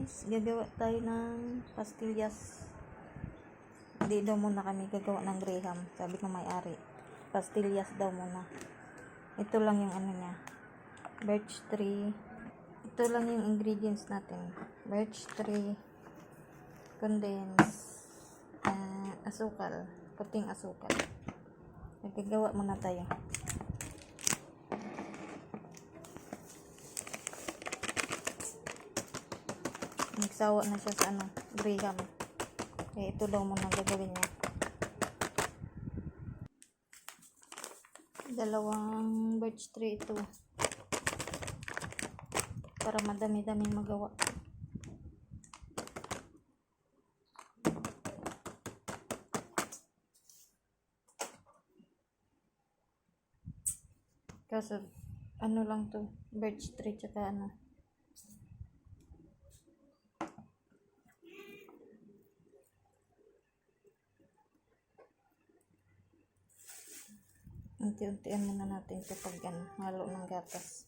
guys, gagawa tayo ng pastillas. Hindi daw muna kami gagawa ng graham, sabi ng may-ari. Pastillas daw muna. Ito lang yung ano niya, birch tree. Ito lang yung ingredients natin: birch tree, condense, asukal, puting asukal. Gagawa muna tayo. Nagsawa na siya sa graham. Kaya ito daw muna gagawin niya. Dalawang birch tree ito. Para madami-dami magawa. Kasi ano lang to, birch tree tsaka unti-untian muna natin ito pag halo ng gatas.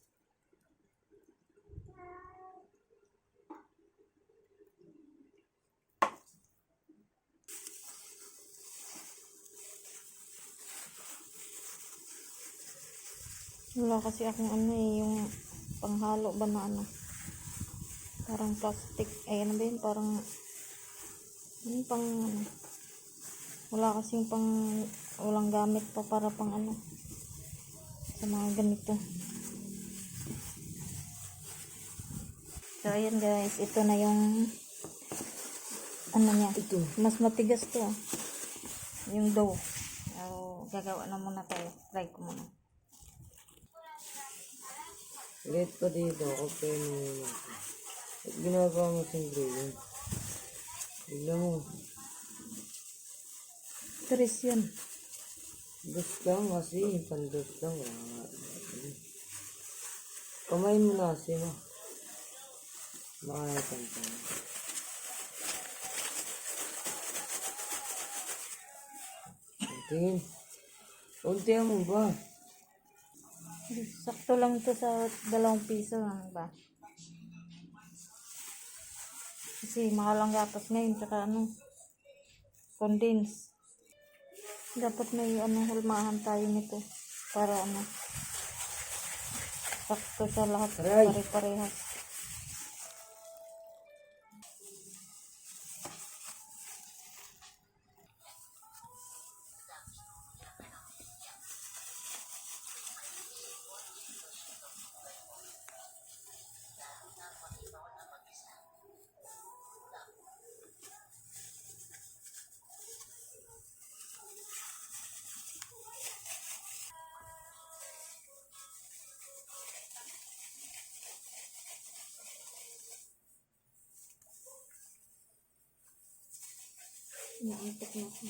Wala kasi akong yung panghalo ba na parang plastic, ay ano ba yun, parang pang wala kasing walang gamit pa para pang sa mga ganito. So ayan guys, ito na yung niya. Ito mas matigas to, yung dough. Gagawa na muna tayo. Try ko muna. Ulit pa dito, okay mo. Ginagawa mo sa ingredient. Tignan mo. Tres yan. Dos lang kasi, pandos lang. Kamay mo na kasi mo. Makaya ka. Tingin. Untihan mo ba? Sakto lang to sa 2 piso lang ba? Kasi mahal ang gatas ngayon, tsaka condense. Dapat may hulmahan tayo nito para sakto sa lahat, pare-parehas. Naantok na ako.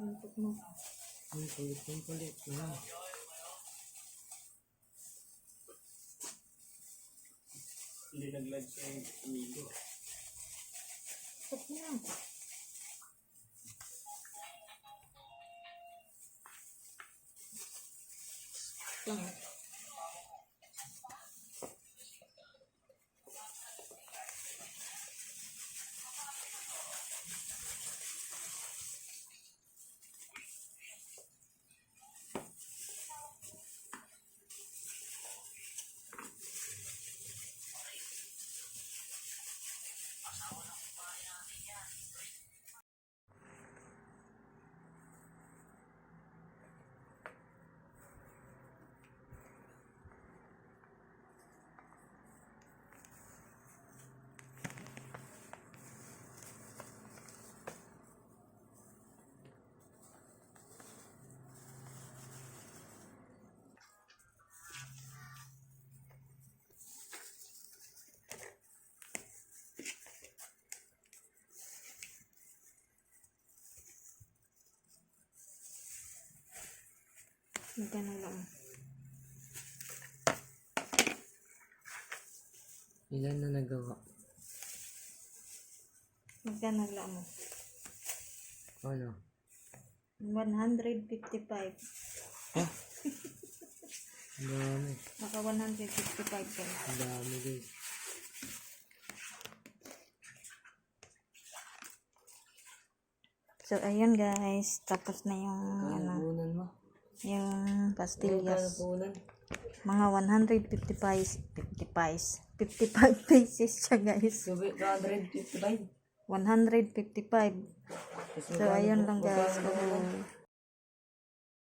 Antok na ako. Ang kulit na. Hindi nag-live sa amigo. Antok na. Lang. Magkano lang? Ilan na nagawa? Magkano lang mo? Ano? 155. Ang dami. Naka 155 guys. Ang dami guys. So, ayun guys. Tapos na yung, ano, Punan mo. yung pastillas. Punan. Mga 55 pesos siya guys. 255. 155. So, ayun lang guys.